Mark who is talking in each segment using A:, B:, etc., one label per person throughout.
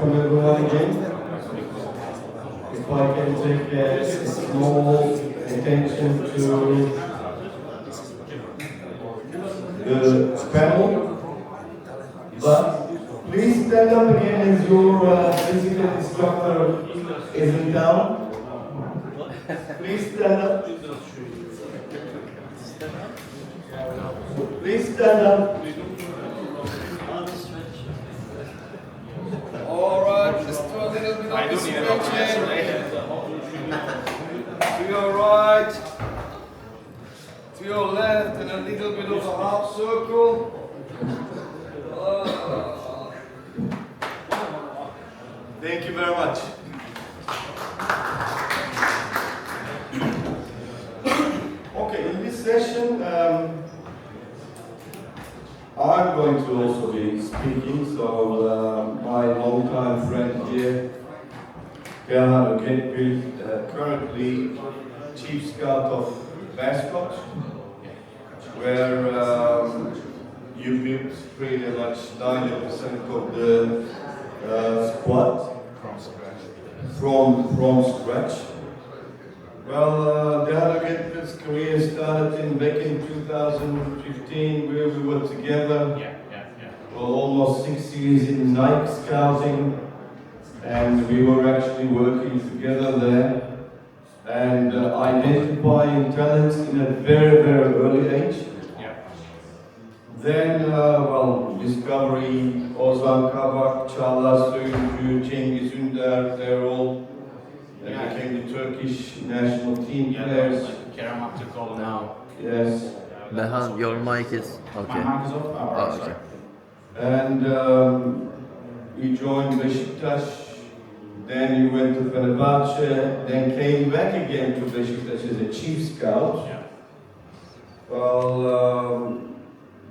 A: welcome everyone again. If I can take a small attention to the panel, but please stand up again as your physical instructor is in town. Please stand up. Please stand up.
B: Alright, let's do a little bit of stretching. To your right, to your left, and a little bit of a half circle.
A: Thank you very much. Okay, in this session, I'm going to also be speaking, so my longtime friend here, Dehan Ögetbil, currently Chief Scout of Beerschot, where you built pretty much 90% of the squad from scratch. Well, Dehan Ögetbil's career started back in 2015, where we were together. Well, almost 6 years in Nike Scouting, and we were actually working together there and identifying talents in a very, very early age. Then, well, Discovery, Ozan Kabak, Çağlar Söyüncü, Cengiz Ünder, they're all became the Turkish national team players.
C: Kerem Aktürkoğlu now.
A: Yes.
D: Dehan, your mic is okay.
C: My mic is off?
D: Oh, okay.
A: And you joined Beşiktaş, then you went to Fenerbahçe, then came back again to Beşiktaş as a chief scout.
C: Yeah.
A: Well,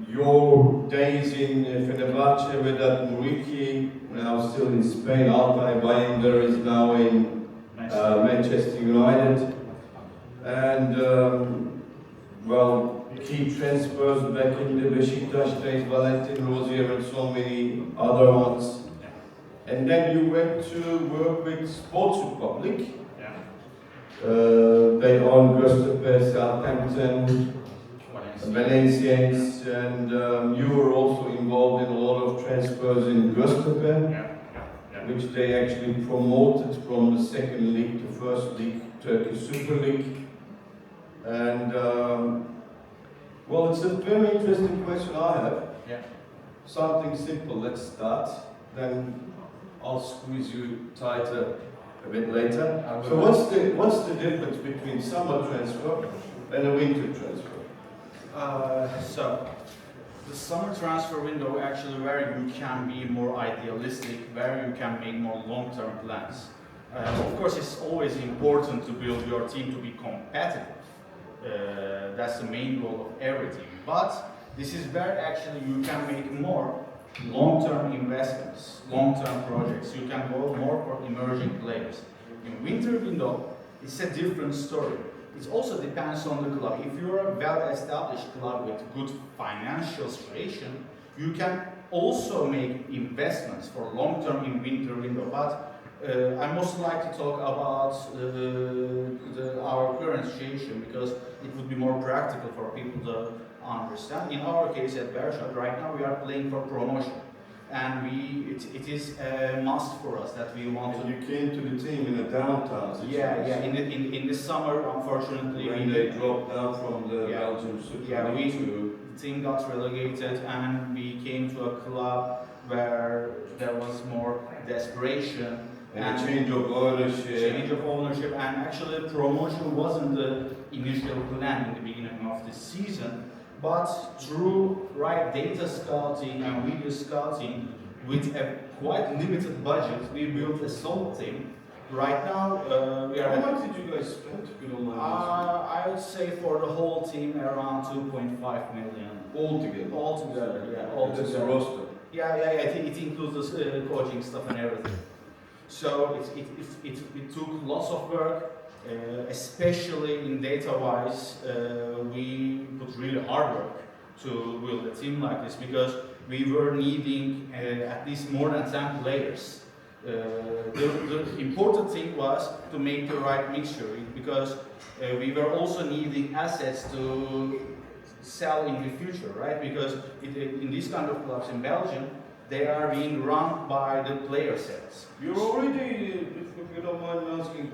A: your days in Fenerbahçe with that Muriqi, now still in Spain, Altay Bayındır is now in Manchester United. And, well, key transfers back in the Beşiktaş days, Valentin Rozier and so many other ones. And then you went to work with Sports Republic.
C: Yeah.
A: They own Göztepe, Southampton, Valenciennes, and you were also involved in a lot of transfers in Göztepe, which they actually promoted from the second league to first league, Turkish Super League. And well, it's a very interesting question I have.
C: Yeah.
A: Something simple, let's start. Then I'll squeeze you tighter a bit later. So what's the difference between summer transfer and a winter transfer?
C: So, the summer transfer window actually where you can be more idealistic, where you can make more long-term plans. Of course, it's always important to build your team to be competitive. That's the main goal of every team. But this is where actually you can make more long-term investments, long-term projects. You can go more for emerging players. In winter window, it's a different story. It also depends on the club. If you're a well-established club with good financial situation, you can also make investments for long-term in winter window. But I most like to talk about our current situation because it would be more practical for people to understand. In our case at Beerschot, right now we are playing for promotion. And it is a must for us that we want to.
A: You came to the team in a downtown situation.
C: Yeah. In the summer, unfortunately,
A: when they dropped down from the Belgian Super League
C: the team got relegated, and we came to a club where there was more desperation
A: and a change of ownership.
C: And actually, promotion wasn't the initial plan in the beginning of the season. But through right data scouting and video scouting, with a quite limited budget, we built a solid team. Right now, we are.
A: How much did you guys spend?
C: I would say for the whole team around 2.5 million.
A: Altogether.
C: Altogether, yeah. Altogether.
A: That's a roster.
C: Yeah. It includes the coaching stuff and everything. So it took lots of work. Especially in data-wise, we put really hard work to build a team like this because we were needing at least more than 10 players The important thing was to make the right mixture because we were also needing assets to sell in the future, right? Because in these kind of clubs in Belgium, they are being run by the player sets.
A: You already, if you don't mind asking,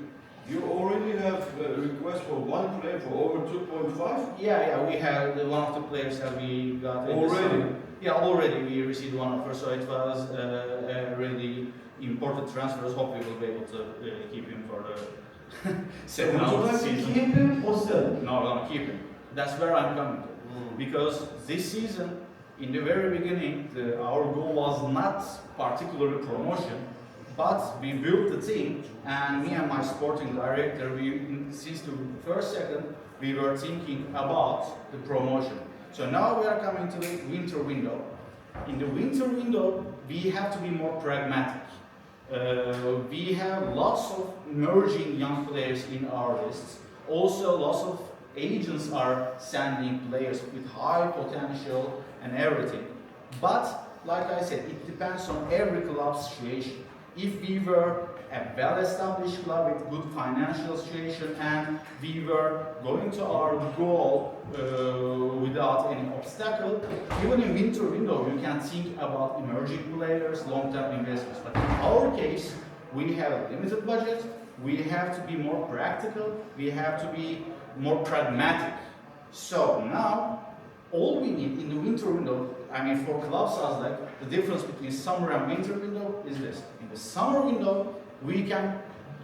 A: you already have a request for one player for over 2.5?
C: Yeah, we had one of the players that we got in the
A: Already?
C: summer. Yeah, already we received one offer, so it was a really important transfer. Hope we will be able to keep him for the second half of the season.
A: Keep him or sell?
C: No, keep him. That's where I'm coming to. Because this season, in the very beginning, our goal was not particularly promotion, but we built the team, and me and my sporting director, since the first second, we were thinking about the promotion. So now we are coming to the winter window. In the winter window, we have to be more pragmatic. We have lots of emerging young players in our lists. Also, lots of agents are sending players with high potential and everything. But, like I said, it depends on every club's situation. If we were a well-established club with good financial situation and we were going to our goal without any obstacle, even in winter window you can think about emerging players, long-term investments. But in our case, we have a limited budget, we have to be more practical, we have to be more pragmatic. So now, all we need in the winter window, I mean for clubs as like, the difference between summer and winter window is this. In the summer window, we can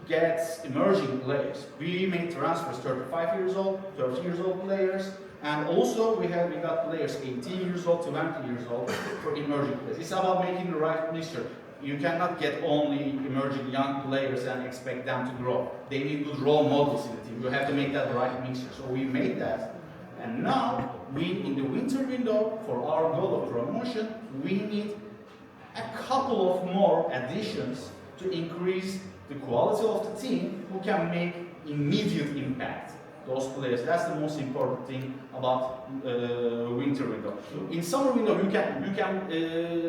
C: get emerging players. We made transfers 35 years old, 30 years old players, and also we got players 18 years old, 20 years old for emerging players. It's about making the right mixture. You cannot get only emerging young players and expect them to grow. They need good role models in the team. You have to make that right mixture. So we made that. And now, in the winter window, for our goal of promotion, we need a couple of more additions to increase the quality of the team who can make immediate impact. Those players, that's the most important thing about winter window. In summer window, you can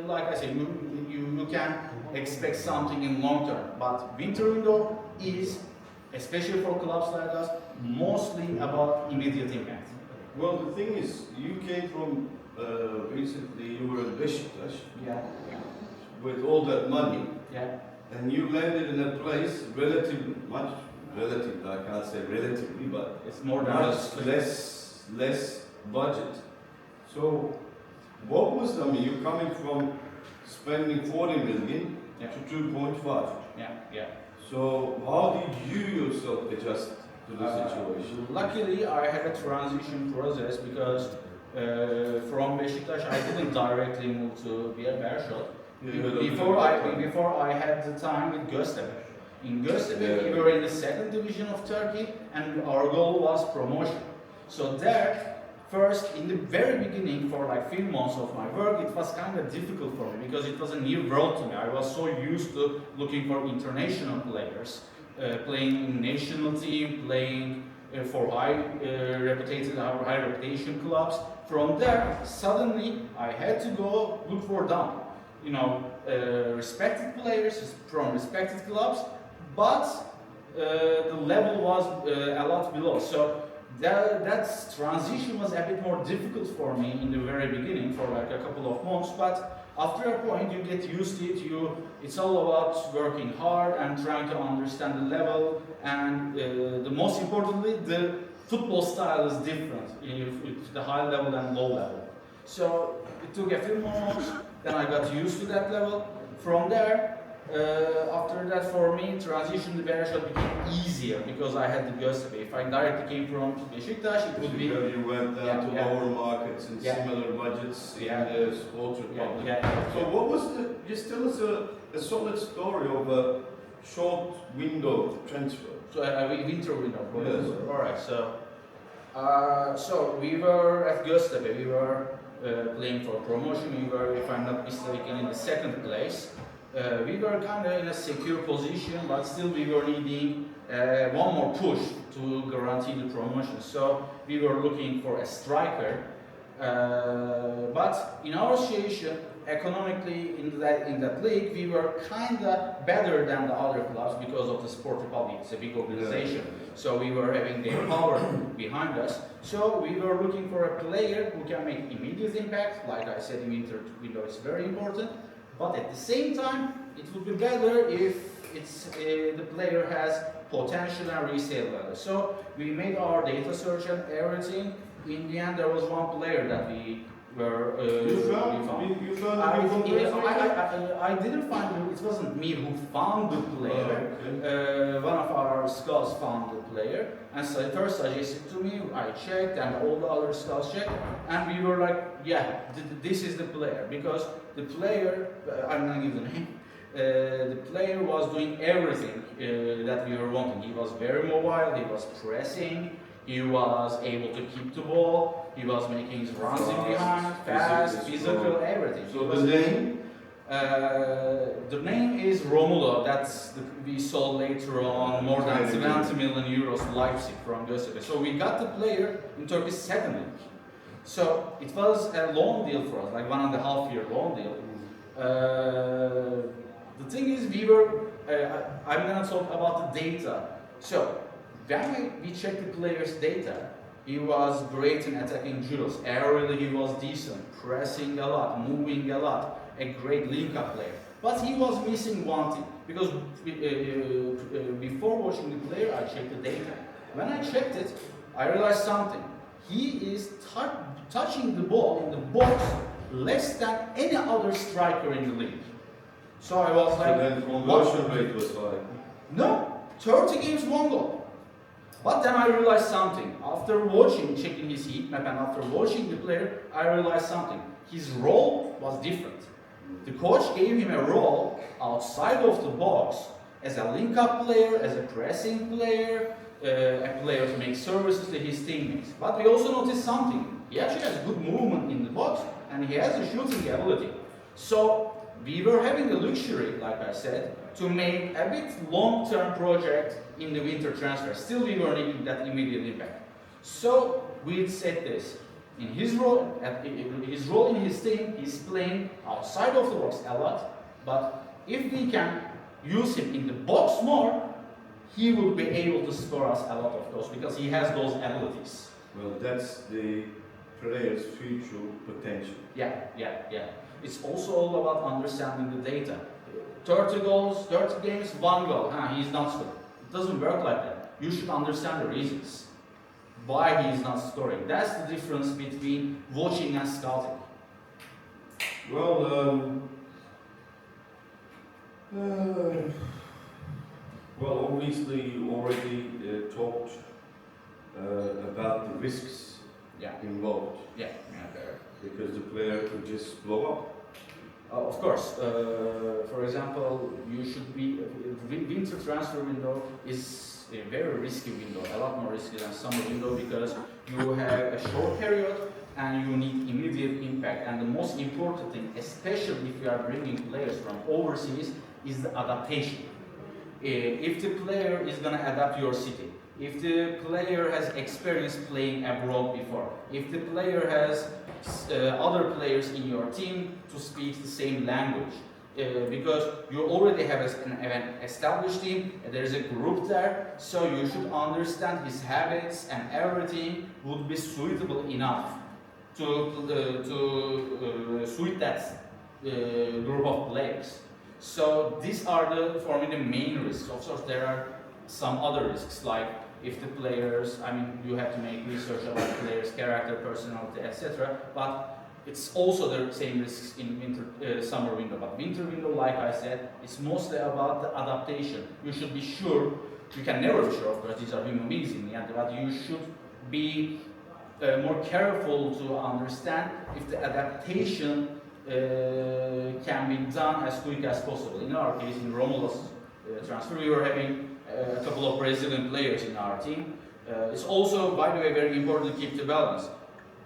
C: like I said, you can expect something in long term. But winter window is, especially for clubs like us, mostly about immediate impact.
A: Well, the thing is, you came from, recently you were at Beşiktaş
C: Yeah.
A: with all that money,
C: Yeah.
A: and you landed in a place relatively, I can't say relatively, but
C: It's more than
A: much less budget. So, what was, I mean, you're coming from spending 40 million
C: Yeah.
A: to 2.5.
C: Yeah.
A: So, how did you yourself adjust to the situation?
C: Luckily, I had a transition process because from Beşiktaş, I didn't directly move to Beerschot. Before I had the time with Göztepe. In Göztepe, we were in the second division of Turkey, and our goal was promotion. So there, first, in the very beginning, for like 3 months of my work, it was kind of difficult for me because it was a new world to me. I was so used to looking for international players, playing in national team, playing for high reputation clubs. From there, suddenly, I had to go look for them. You know, respected players from respected clubs, but the level was a lot below. So that transition was a bit more difficult for me in the very beginning for like a couple of months, but after a point you get used to it. It's all about working hard and trying to understand the level, and the most importantly, the football style is different with the high level and low level. So it took a few more months, then I got used to that level. From there, after that, for me, transition to Beerschot became easier because I had the Göztepe. If I directly came from Beşiktaş, it would be...
A: You went down to lower markets and similar budgets in the sports republic. So what was just tell us a solid story of a short window transfer.
C: So winter window.
A: Yes.
C: Alright, so we were at Göztepe, we were playing for promotion. We were, if I'm not mistaken, in the second place. We were kind of in a secure position, but still we were needing one more push to guarantee the promotion. So we were looking for a striker. But in our situation, economically in that league, we were kinda better than the other clubs because of the Sport Republic. It's a big organization, so we were having their power behind us. So we were looking for a player who can make immediate impact. Like I said, in winter window, it's very important. But at the same time, it would be better if the player has potential and resale value. So we made our data search and everything. In the end, there was one player that we were.
A: You found?
C: I didn't find him. It wasn't me who found the player.
A: Oh, okay.
C: One of our scouts found the player, and so first suggested to me. I checked, and all the other scouts checked, and we were like, "Yeah, this is the player." Because the player, I'm not give the name. The player was doing everything that we were wanting. He was very mobile. He was pressing. He was able to keep the ball. He was making his runs in behind, fast, physical, everything.
A: So the name?
C: The name is Romulo. We sold later on more than 70 million euros Leipzig from Göztepe. So we got the player in Turkey's second league. So it was a loan deal for us, like 1.5 year loan deal. The thing is, I'm gonna talk about the data. So when we checked the player's data, he was great in attacking judos. Aerially, he was decent, pressing a lot, moving a lot, a great link-up player. But he was missing one thing, because before watching the player, I checked the data. When I checked it, I realized something. He is touching the ball in the box less than any other striker in the league. So I was like,
A: So then conversion rate was like?
C: No, 30 games, 1 goal. But then I realized something. After checking his heat map, and after watching the player, I realized something. His role was different. The coach gave him a role outside of the box as a link-up player, as a pressing player, a player to make services to his teammates. But we also noticed something. He actually has good movement in the box, and he has a shooting ability. So we were having the luxury, like I said, to make a bit long-term project in the winter transfer. Still, we were needing that immediate impact. So we said this: in his role in his team, he's playing outside of the box a lot. But if we can use him in the box more, he will be able to score us a lot of goals because he has those abilities.
A: Well, that's the player's future potential.
C: Yeah. It's also all about understanding the data. 30 goals, 30 games, 1 goal. He's not scoring. It doesn't work like that. You should understand the reasons why he's not scoring. That's the difference between watching and scouting.
A: Well, obviously you already talked about the risks involved.
C: Yeah.
A: Because the player could just blow up.
C: Of course. For example, you should be. Winter transfer window is a very risky window, a lot more risky than summer window because you have a short period and you need immediate impact. And the most important thing, especially if you are bringing players from overseas, is the adaptation. If the player is going to adapt to your city, if the player has experience playing abroad before, if the player has other players in your team to speak the same language, because you already have an established team, there's a group there, so you should understand his habits and everything would be suitable enough to suit that group of players. So these are for me the main risks. Of course, there are some other risks, like if the players, you have to make research about players' character, personality, etc. But it's also the same risks in summer window. But winter window, like I said, it's mostly about the adaptation. You should be sure, you can never be sure, of course, these are human beings in the end, but you should be more careful to understand if the adaptation can be done as quick as possible. In our case, in Romulo's transfer, we were having a couple of Brazilian players in our team. It's also, by the way, very important to keep the balance.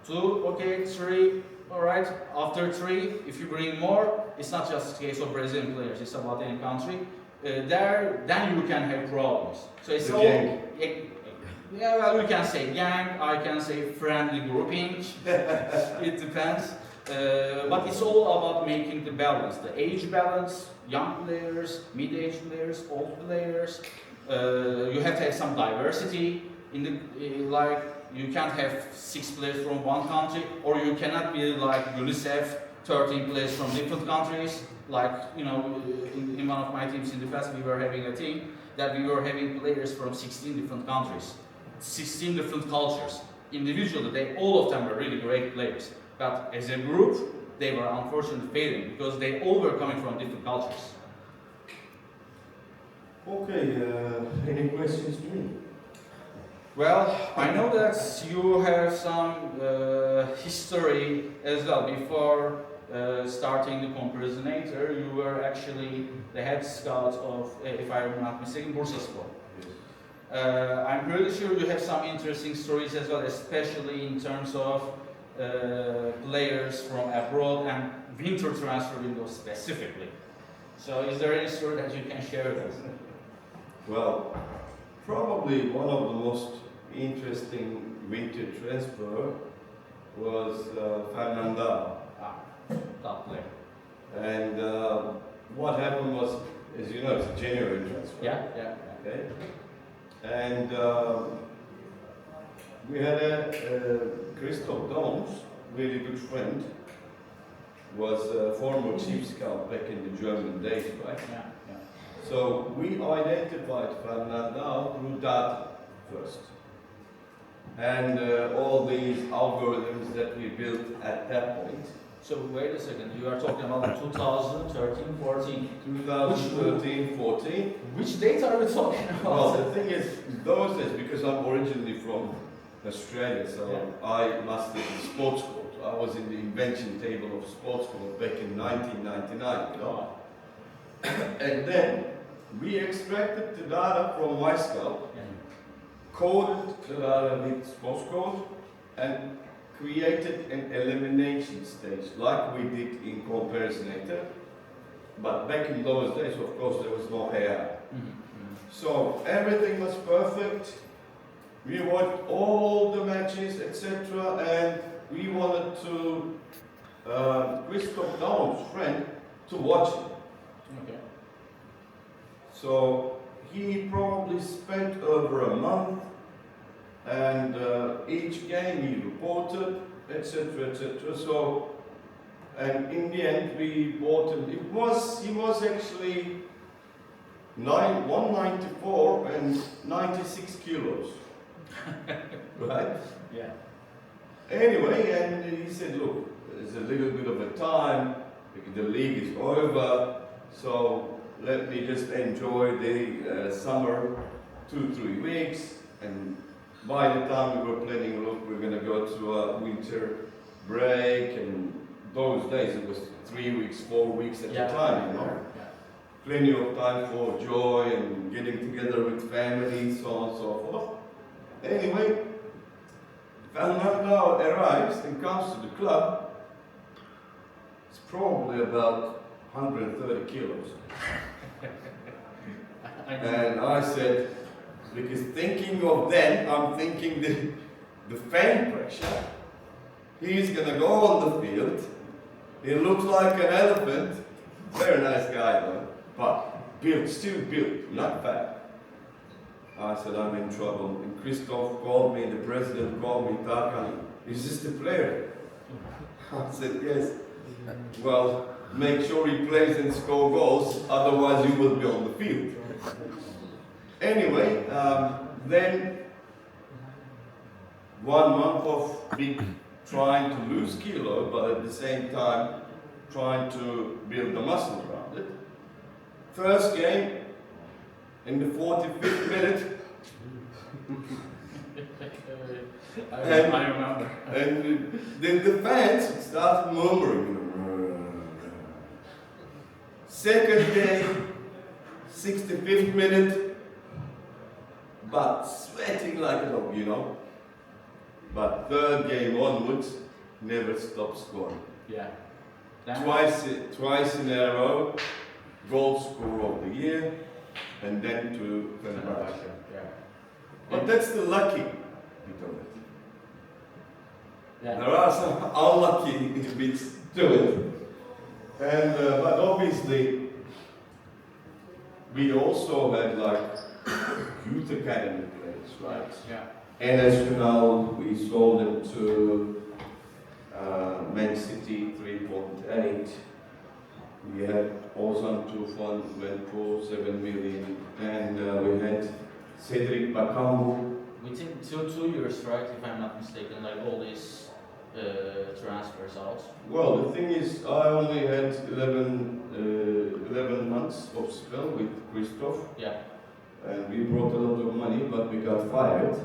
C: 2, okay, 3, all right. After 3, if you bring more, it's not just a case of Brazilian players, it's about any country. Then you can have problems. So it's all, yeah, well, you can say gang, I can say friendly grouping, it depends. But it's all about making the balance, the age balance, young players, mid-age players, old players. You have to have some diversity in the like. You can't have 6 players from one country, or you cannot be like UNICEF, 13 players from different countries. Like, you know, in one of my teams in the past, we were having a team that we were having players from 16 different countries, 16 different cultures. Individually, all of them were really great players. But as a group, they were unfortunately failing because they all were coming from different cultures.
A: Okay, any questions to me?
C: Well, I know that you have some history as well. Before starting the Comparisonator, you were actually the head scout of, if I'm not mistaken, Bursaspor. I'm pretty sure you have some interesting stories as well, especially in terms of players from abroad and winter transfer windows specifically. So is there any story that you can share with us?
A: Well, probably one of the most interesting winter transfer was Fernando.
C: Top player.
A: And what happened was, as you know, it's a January transfer.
C: Yeah.
A: Okay. And we had a Christoph Dons, really good friend, was a former chief scout back in the German days, right?
C: Yeah.
A: So we identified Fernando through data first. And all these algorithms that we built at that point.
C: So wait a second, you are talking about 2013, 14.
A: 2013, 14.
C: Which date are we talking about?
A: Well, the thing is, those days, because I'm originally from Australia, so I mastered the sports code. I was in the invention table of sports code back in 1999, you know. And then we extracted the data from MyScout, coded the data with sports code, and created an elimination stage like we did in Comparisonator. But back in those days, of course, there was no AI. So everything was perfect. We watched all the matches, etc. And we wanted to, Christoph Daum's friend, to watch it.
C: Okay.
A: So he probably spent over a month, and each game he reported, etc., etc. So, and in the end we bought him. He was actually 194 and 96 kilos, right?
C: Yeah.
A: Anyway, and he said, look, there's a little bit of a time, the league is over, so let me just enjoy the summer 2-3 weeks, and by the time we were planning, look, we're going to go to a winter break, and those days it was 3 weeks, 4 weeks at a time, you know.
C: Yeah.
A: Plenty of time for joy and getting together with family, so on and so forth. Anyway, Fernando arrives and comes to the club. It's probably about 130 kilos. And I said, because thinking of then, I'm thinking the fan pressure. He's gonna go on the field. He looks like an elephant. Very nice guy though, but built, still built, not fat. I said, I'm in trouble. And Christoph called me, the president called me, Tarkan, is this the player? I said, yes. Well, make sure he plays and score goals, otherwise you will be on the field. Anyway, then 1 month of me trying to lose kilo, but at the same time trying to build the muscle around it. First game, in the 45th minute,
C: I remember.
A: and then the fans started murmuring. Second game, 65th minute, but sweating like a dog, you know. But third game onwards, never stopped scoring.
C: Yeah.
A: Twice in a row, goal scorer of the year, and then to Fenerbahce.
C: Yeah.
A: But that's the lucky bit of it.
C: Yeah.
A: There are some unlucky bits do it. And but obviously, we also had like youth academy players, right?
C: Yeah.
A: And as you know, we sold them to Man City 3.8. We had Ozan Tufan went for 7 million, and we had Cedric Bakambu.
C: Within two years, right? If I'm not mistaken, like all these transfers out.
A: Well, the thing is, I only had 11 months of spell with Christoph,
C: Yeah.
A: and we brought a lot of money, but we got fired.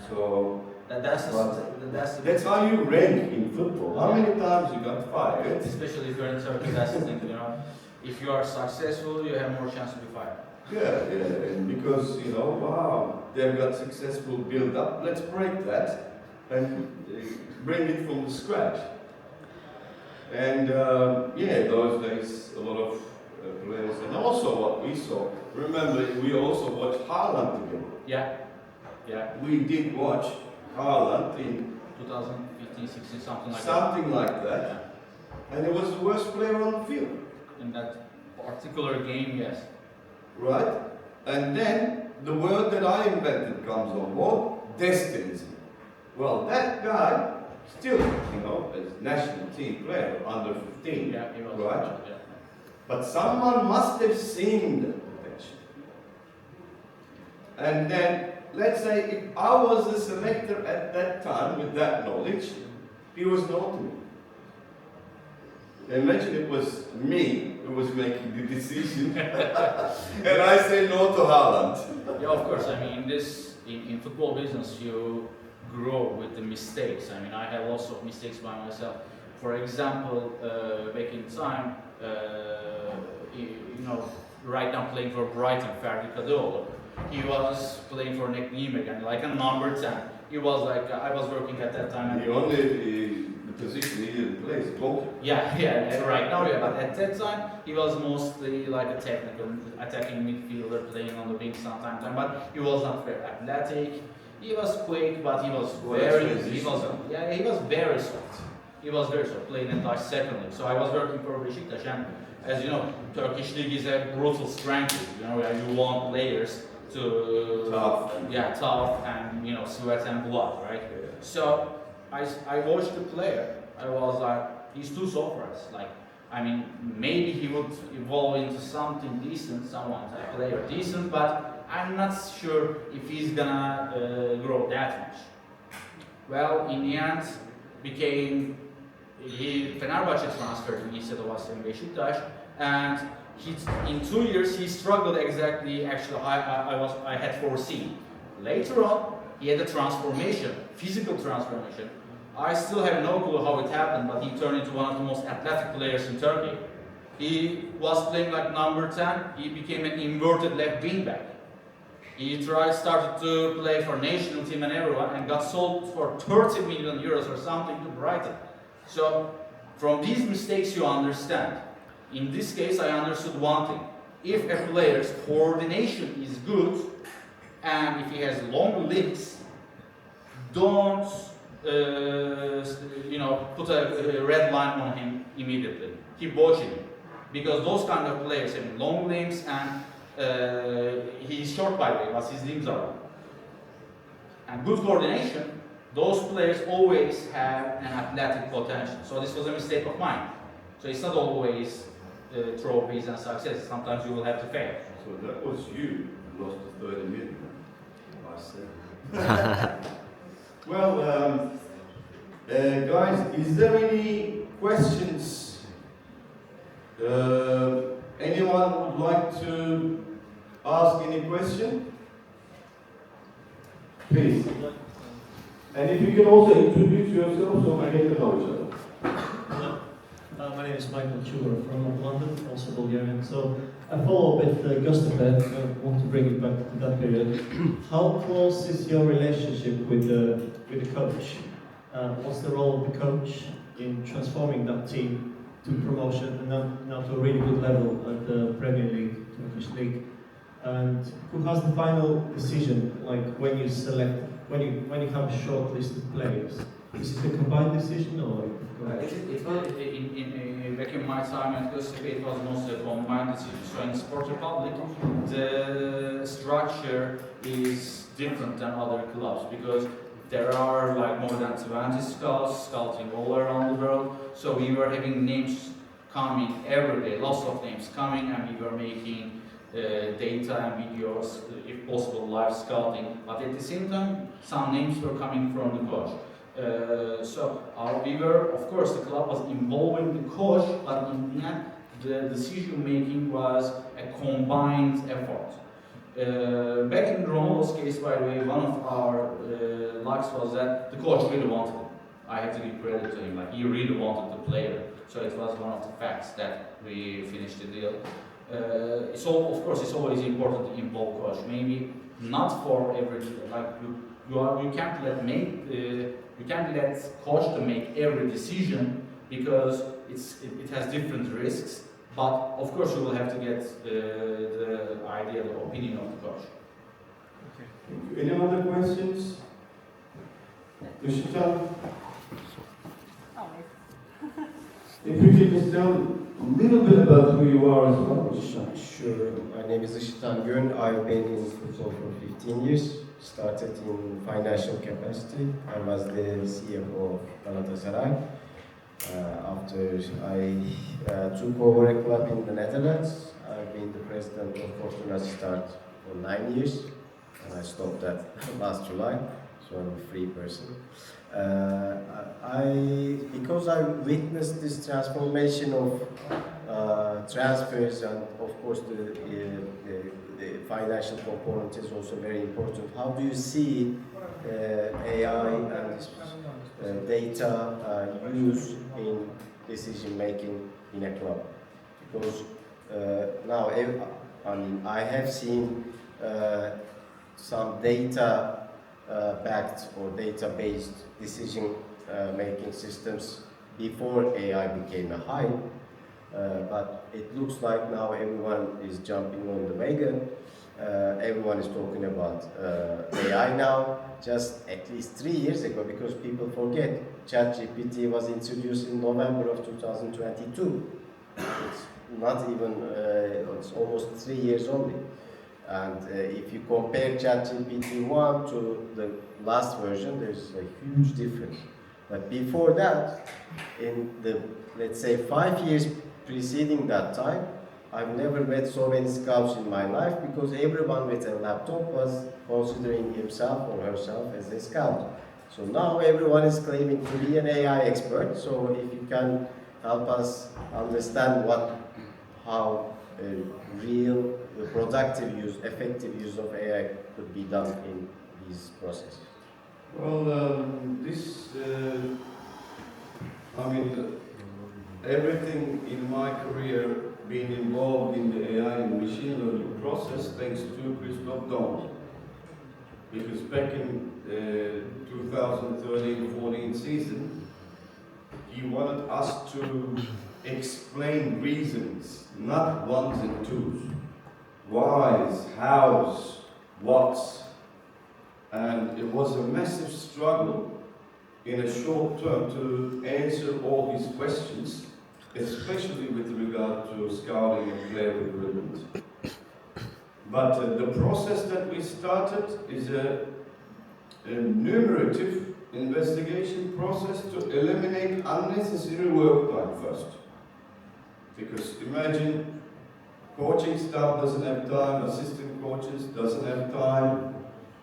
A: So that's how you rank in football. How many times you got fired?
C: Especially if you're in Turkey, that's the thing, you know. If you are successful, you have more chance to be fired.
A: Yeah, and because, you know, wow, they've got successful build-up, let's break that and bring it from the scratch. And yeah, those days, a lot of players, and also what we saw, remember, we also watched Haaland together.
C: Yeah. Yeah.
A: We did watch Haaland in
C: 2015, 16, something like that.
A: something like that, and he was the worst player on the field.
C: In that particular game, yes.
A: Right? And then the word that I invented comes on board, destiny. Well, that guy, still, you know, as national team player, under 15,
C: Yeah, he was.
A: right?
C: Yeah.
A: But someone must have seen the potential. And then, let's say, if I was the selector at that time with that knowledge, he was no to me. Imagine it was me who was making the decision, and I say no to Haaland.
C: Yeah, of course. I mean, in football business, you grow with the mistakes. I mean, I had lots of mistakes by myself. For example, back in time, you know, right now playing for Brighton, Ferdi Kadıoğlu, he was playing for Nek Nijmegen, like a number 10. He was like, I was working at that time.
A: The only position he didn't play is goalkeeper.
C: Yeah, right now, yeah, but at that time, he was mostly like a technical, attacking midfielder, playing on the wing sometimes, but he was not very athletic. He was quick, but he was he was very soft. He was very soft, playing in like second league. So I was working for Beşiktaş, and as you know, Turkish league is a brutal strength. You know, you want players to tough and you know, sweat and blood, right?
A: Yeah.
C: So I watched the player. I was like, he's too soft for us. Like, I mean, maybe he would evolve into something decent, a player decent, but I'm not sure if he's gonna grow that much. Well, in the end, Fenerbahçe transferred him instead of us in Beşiktaş, and in 2 years he struggled exactly. Actually, I had foreseen. Later on, he had a transformation, physical transformation. I still have no clue how it happened, but he turned into one of the most athletic players in Turkey. He was playing like number 10. He became an inverted left wing back. He started to play for national team and everyone, and got sold for 30 million euros or something to Brighton. So, from these mistakes you understand. In this case, I understood one thing. If a player's coordination is good, and if he has long limbs, don't put a red line on him immediately. Keep watching him, because those kind of players have long limbs, and he's short by the way, but his limbs are long. And good coordination, those players always have an athletic potential. So this was a mistake of mine. So it's not always trophies and success. Sometimes you will have to fail.
A: So that was you who lost the 30 million. I said. Well, guys, is there any questions? Anyone would like to ask any question? Please. And if you can also introduce yourself so we get to know each other.
E: Hello, my name is Michael Chura from London, also Bulgarian. So I follow a bit Gustav. I want to bring it back to that period. How close is your relationship with the coach? What's the role of the coach in transforming that team to promotion and now to a really good level at the Premier League, Turkish League? And who has the final decision, like when you select, when you have a short list of players? Is it a combined decision or?
C: It was back in my time at Göztepe, it was mostly a combined decision. So in Sport Republic, the structure is different than other clubs because there are like more than 20 scouts scouting all around the world. So we were having names coming every day, lots of names coming, and we were making data and videos, if possible, live scouting. But at the same time, some names were coming from the coach. We were, of course, the club was involving the coach, but in the end, the decision making was a combined effort. Back in Ronaldo's case, by the way, one of our lucks was that the coach really wanted him. I have to give credit to him, like he really wanted the player. So it was one of the facts that we finished the deal. Of course, it's always important to involve coach. Maybe not for every like you can't let coach to make every decision because it has different risks. But of course, you will have to get the idea, the opinion of the coach.
A: Okay. Any other questions? Ishita? If you could just tell a little bit about who you are as well.
F: Sure. My name is Tarkan Batgün. I've been in football for 15 years. Started in financial capacity. I was the CFO of Galatasaray. After I took over a club in the Netherlands, I've been the president of Fortuna Start for 9 years. And I stopped that last July, so I'm a free person. Because I witnessed this transformation of transfers, and of course the financial component is also very important. How do you see AI and data use in decision making in a club? Because now I have seen some data backed or data-based decision making systems before AI became a hype, but it looks like now everyone is jumping on the wagon. Everyone is talking about AI now, just at least 3 years ago, because people forget ChatGPT was introduced in November of 2022. It's not even, it's almost 3 years only. And if you compare ChatGPT 1 to the last version, there's a huge difference. But before that, in the, let's say, 5 years preceding that time, I've never met so many scouts in my life because everyone with a laptop was considering himself or herself as a scout. So now everyone is claiming to be an AI expert. So if you can help us understand how real, productive use, effective use of AI could be done in these processes.
A: Well, everything in my career being involved in the AI and machine learning process thanks to Christoph Daum. Because back in 2013-14 season, he wanted us to explain reasons, not ones and twos. Whys, hows, whats. And it was a massive struggle in a short term to answer all his questions, especially with regard to scouting and player recruitment. But the process that we started is a numerative investigation process to eliminate unnecessary work time first. Because imagine, coaching staff doesn't have time, assistant coaches doesn't have time,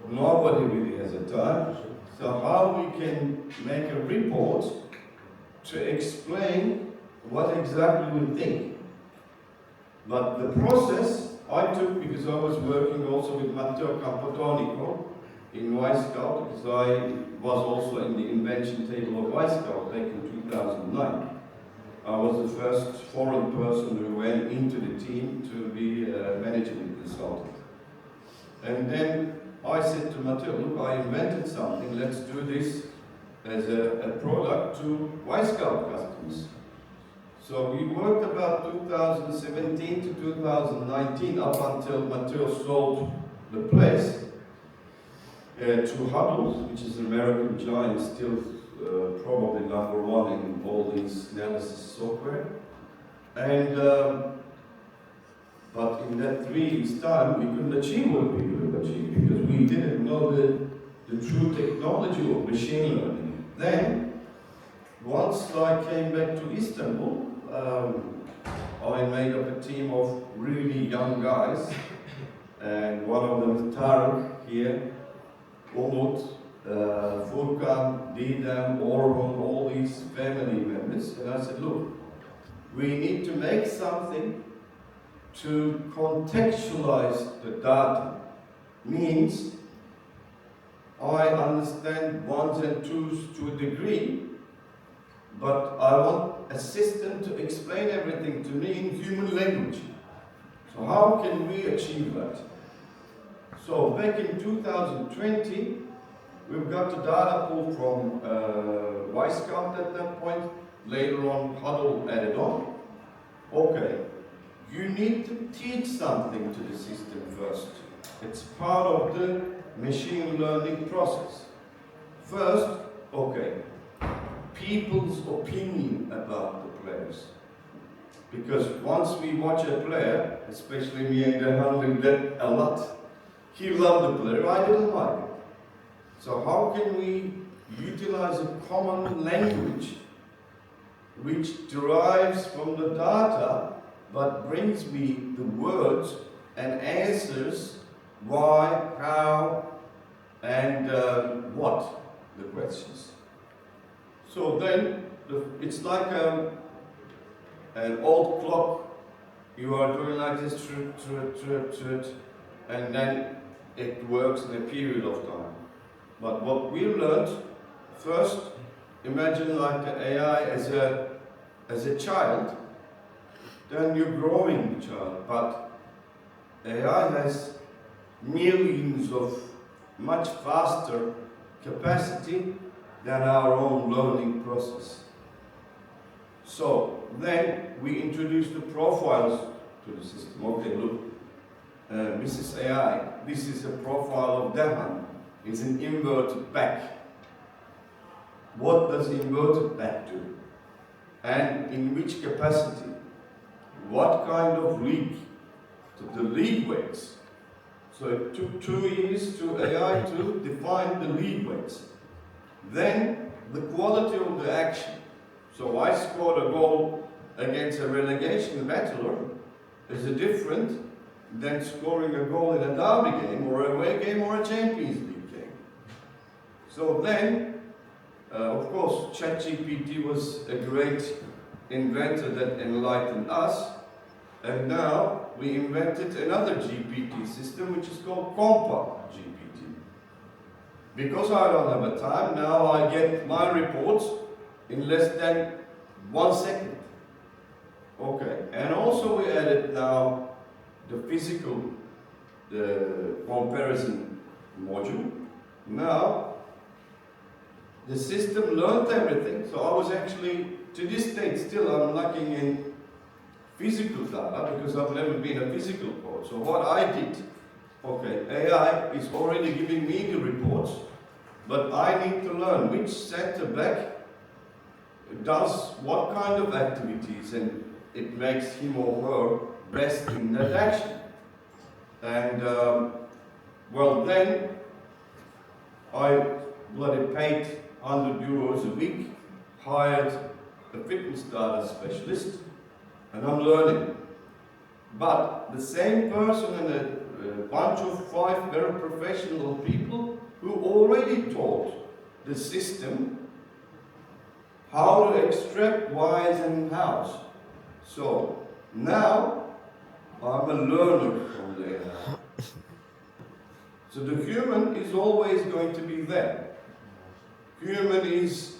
A: nobody really has a time. So how we can make a report to explain what exactly we think. But the process I took, because I was working also with Matteo Campotonio in Y-Scout, because I was also in the invention table of Y-Scout back in 2009. I was the first foreign person who went into the team to be a management consultant. And then I said to Matteo, look, I invented something, let's do this as a product to Y-Scout customers. So we worked about 2017 to 2019 up until Matteo sold the place to Huddle, which is an American giant still probably number one in all these analysis software. And but in that 3 years' time, we couldn't achieve what we could have achieved because we didn't know the true technology of machine learning. Then, once I came back to Istanbul, I made up a team of really young guys, and one of them is Tarık here, Umut, Furkan, Didem, Orhun, all these family members, and I said, look, we need to make something to contextualize the data. Means I understand ones and twos to a degree, but I want a system to explain everything to me in human language. So how can we achieve that? So back in 2020, we've got the data pool from Viscount at that point, later on Huddle added on. Okay, you need to teach something to the system first. It's part of the machine learning process. First, okay, people's opinion about the players. Because once we watch a player, especially me and Dehan did that a lot, he loved the player, I didn't like it. So how can we utilize a common language which derives from the data but brings me the words and answers why, how, and what the questions. So then, it's like an old clock. You are doing like this, and then it works in a period of time. But what we learned, first, imagine like the AI as a child, then you're growing the child, but AI has millions of much faster capacity than our own learning process. So then we introduce the profiles to the system. Okay, look, Mrs. AI, this is a profile of Dehan. It's an inverted back. What does inverted back do? And in which capacity? What kind of league? The league weights. So it took 2 years to AI to define the league weights. Then the quality of the action. So I scored a goal against a relegation battler is different than scoring a goal in a derby game or a away game or a Champions League game. So then, of course, ChatGPT was a great inventor that enlightened us, and now we invented another GPT system which is called Comparisonator-GPT. Because I don't have a time, now I get my reports in less than 1 second. Okay, and also we added now the physical comparison module. Now, the system learned everything, so I was actually, to this date still, I'm lacking in physical data because I've never been a physical coach. So what I did, okay, AI is already giving me the reports, but I need to learn which center back does what kind of activities, and it makes him or her best in that action. And well, then I bloody paid €100 a week, hired a fitness data specialist, and I'm learning. But the same person and a bunch of 5 very professional people who already taught the system how to extract whys and hows. So now I'm a learner from the AI. So the human is always going to be there. Human is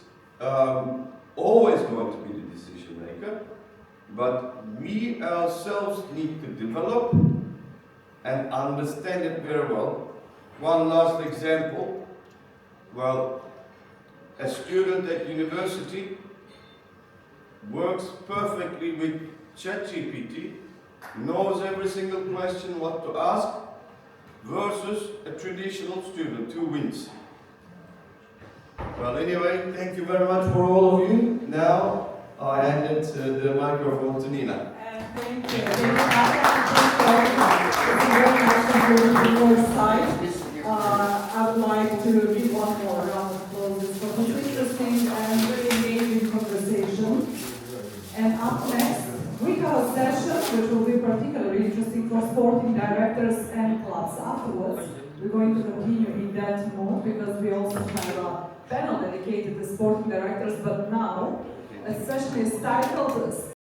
A: always going to be the decision maker, but we ourselves need to develop and understand it very well. One last example. Well, a student at university works perfectly with ChatGPT, knows every single question what to ask, versus a traditional student who wins. Well, anyway, thank you very much for all of you. Now, I handed the microphone to Nina.
G: Thank you. I would like to give one more round of applause. This was an interesting and very engaging conversation. And up next, we have a session which will be particularly interesting for sporting directors and clubs. Afterwards, we're going to continue in that mode because we also have a panel dedicated to sporting directors, but now a session is titled